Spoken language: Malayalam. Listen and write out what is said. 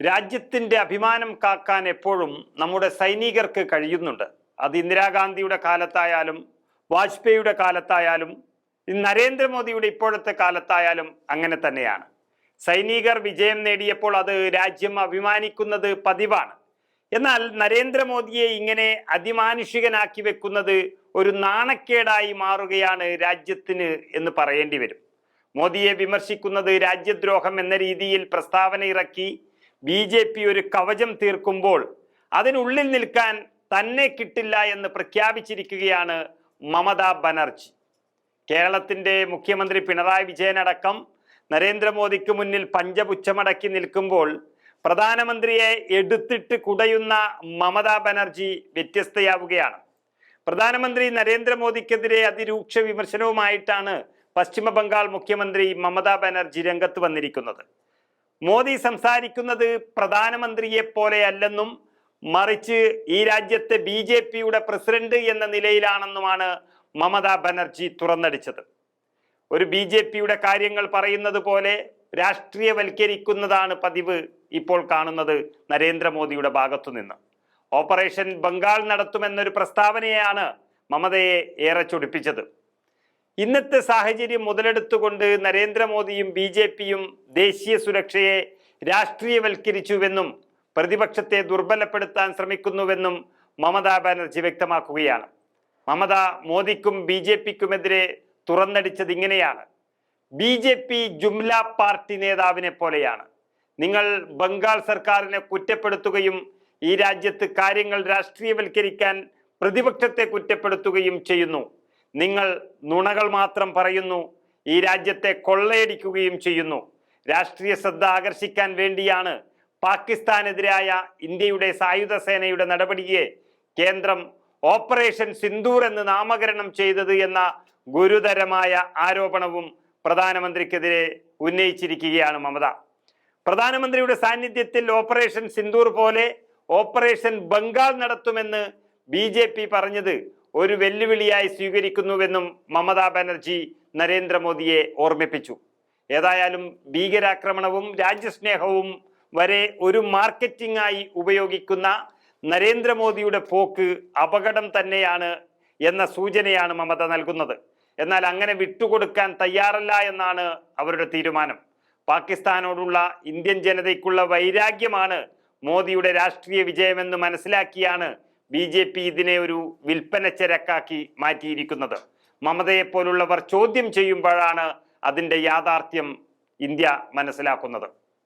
രാജ്യത്തിന്റെ അഭിമാനം കാക്കാൻ എപ്പോഴും നമ്മുടെ സൈനികർക്ക് കഴിയുന്നുണ്ട്. അത് ഇന്ദിരാഗാന്ധിയുടെ കാലത്തായാലും വാജ്പേയിയുടെ കാലത്തായാലും നരേന്ദ്രമോദിയുടെ ഇപ്പോഴത്തെ കാലത്തായാലും അങ്ങനെ തന്നെയാണ്. സൈനികർ വിജയം നേടിയപ്പോൾ അത് രാജ്യം അഭിമാനിക്കുന്നത് പതിവാണ്. എന്നാൽ നരേന്ദ്രമോദിയെ ഇങ്ങനെ അതിമാനുഷികനാക്കി വെക്കുന്നത് ഒരു നാണക്കേടായി മാറുകയാണ് രാജ്യത്തിന് എന്ന് പറയേണ്ടി വരും. മോദിയെ വിമർശിക്കുന്നത് രാജ്യദ്രോഹം എന്ന രീതിയിൽ പ്രസ്താവന ഇറക്കി BJP ഒരു കവചം തീർക്കുമ്പോൾ അതിനുള്ളിൽ നിൽക്കാൻ തന്നെ കിട്ടില്ല എന്ന് പ്രഖ്യാപിച്ചിരിക്കുകയാണ് മമതാ ബാനർജി. കേരളത്തിന്റെ മുഖ്യമന്ത്രി പിണറായി വിജയൻ അടക്കം നരേന്ദ്രമോദിക്ക് മുന്നിൽ പഞ്ചപുച്ഛമടക്കി നിൽക്കുമ്പോൾ പ്രധാനമന്ത്രിയെ എടുത്തിട്ട് കുടയുന്ന മമതാ ബാനർജി വ്യത്യസ്തയാവുകയാണ്. പ്രധാനമന്ത്രി നരേന്ദ്രമോദിക്കെതിരെ അതിരൂക്ഷ വിമർശനവുമായിട്ടാണ് പശ്ചിമ ബംഗാൾ മുഖ്യമന്ത്രി മമതാ ബാനർജി രംഗത്ത് വന്നിരിക്കുന്നത്. മോദി സംസാരിക്കുന്നത് പ്രധാനമന്ത്രിയെ പോലെയല്ലെന്നും മറിച്ച് ഈ രാജ്യത്തെ BJPയുടെ പ്രസിഡന്റ് എന്ന നിലയിലാണെന്നുമാണ് മമതാ ബാനർജി തുറന്നടിച്ചത്. ഒരു BJPയുടെ കാര്യങ്ങൾ പറയുന്നത് പോലെ രാഷ്ട്രീയവൽക്കരിക്കുന്നതാണ് പതിവ് ഇപ്പോൾ കാണുന്നത് നരേന്ദ്രമോദിയുടെ ഭാഗത്തുനിന്ന്. ഓപ്പറേഷൻ ബംഗാൾ നടത്തുമെന്നൊരു പ്രസ്താവനയാണ് മമതയെ ഏറെ ചൊടിപ്പിച്ചത്. ഇന്നത്തെ സാഹചര്യം മുതലെടുത്തുകൊണ്ട് നരേന്ദ്രമോദിയും BJPയും ദേശീയ സുരക്ഷയെ രാഷ്ട്രീയവൽക്കരിച്ചുവെന്നും പ്രതിപക്ഷത്തെ ദുർബലപ്പെടുത്താൻ ശ്രമിക്കുന്നുവെന്നും മമതാ ബാനർജി വ്യക്തമാക്കുകയാണ്. മമത മോദിക്കും BJPക്കുമെതിരെ തുറന്നടിച്ചത് ഇങ്ങനെയാണ്: BJP ജുംല പാർട്ടി നേതാവിനെ പോലെയാണ്. നിങ്ങൾ ബംഗാൾ സർക്കാരിനെ കുറ്റപ്പെടുത്തുകയും ഈ രാജ്യത്ത് കാര്യങ്ങൾ രാഷ്ട്രീയവൽക്കരിക്കാൻ പ്രതിപക്ഷത്തെ കുറ്റപ്പെടുത്തുകയും ചെയ്യുന്നു. നിങ്ങൾ നുണകൾ മാത്രം പറയുന്നു, ഈ രാജ്യത്തെ കൊള്ളയടിക്കുകയും ചെയ്യുന്നു. രാഷ്ട്രീയ ശ്രദ്ധ ആകർഷിക്കാൻ വേണ്ടിയാണ് പാകിസ്ഥാനെതിരായ ഇന്ത്യയുടെ സായുധ സേനയുടെ നടപടിയെ കേന്ദ്രം ഓപ്പറേഷൻ സിന്ദൂർ എന്ന് നാമകരണം ചെയ്തത് എന്ന ഗുരുതരമായ ആരോപണവും പ്രധാനമന്ത്രിക്കെതിരെ ഉന്നയിച്ചിരിക്കുകയാണ് മമത. പ്രധാനമന്ത്രിയുടെ സാന്നിധ്യത്തിൽ ഓപ്പറേഷൻ സിന്ദൂർ പോലെ ഓപ്പറേഷൻ ബംഗാൾ നടത്തുമെന്ന് BJP പറഞ്ഞത് ഒരു വെല്ലുവിളിയായി സ്വീകരിക്കുന്നുവെന്നും മമതാ ബാനർജി നരേന്ദ്രമോദിയെ ഓർമ്മിപ്പിച്ചു. ഏതായാലും ഭീകരാക്രമണവും രാജ്യസ്നേഹവും വരെ ഒരു മാർക്കറ്റിംഗ് ആയി ഉപയോഗിക്കുന്ന നരേന്ദ്രമോദിയുടെ പോക്ക് അപകടം തന്നെയാണ് എന്ന സൂചനയാണ് മമത നൽകുന്നത്. എന്നാൽ അങ്ങനെ വിട്ടുകൊടുക്കാൻ തയ്യാറല്ല എന്നാണ് അവരുടെ തീരുമാനം. പാകിസ്ഥാനോടുള്ള ഇന്ത്യൻ ജനതയ്ക്കുള്ള വൈരാഗ്യമാണ് മോദിയുടെ രാഷ്ട്രീയ വിജയമെന്ന് മനസ്സിലാക്കിയാണ് BJP ഇതിനെ ഒരു വിൽപ്പന ചരക്കാക്കി മാറ്റിയിരിക്കുന്നത്. മമതയെപ്പോലുള്ളവർ ചോദ്യം ചെയ്യുമ്പോഴാണ് അതിൻ്റെ യാഥാർത്ഥ്യം ഇന്ത്യ മനസ്സിലാക്കുന്നത്.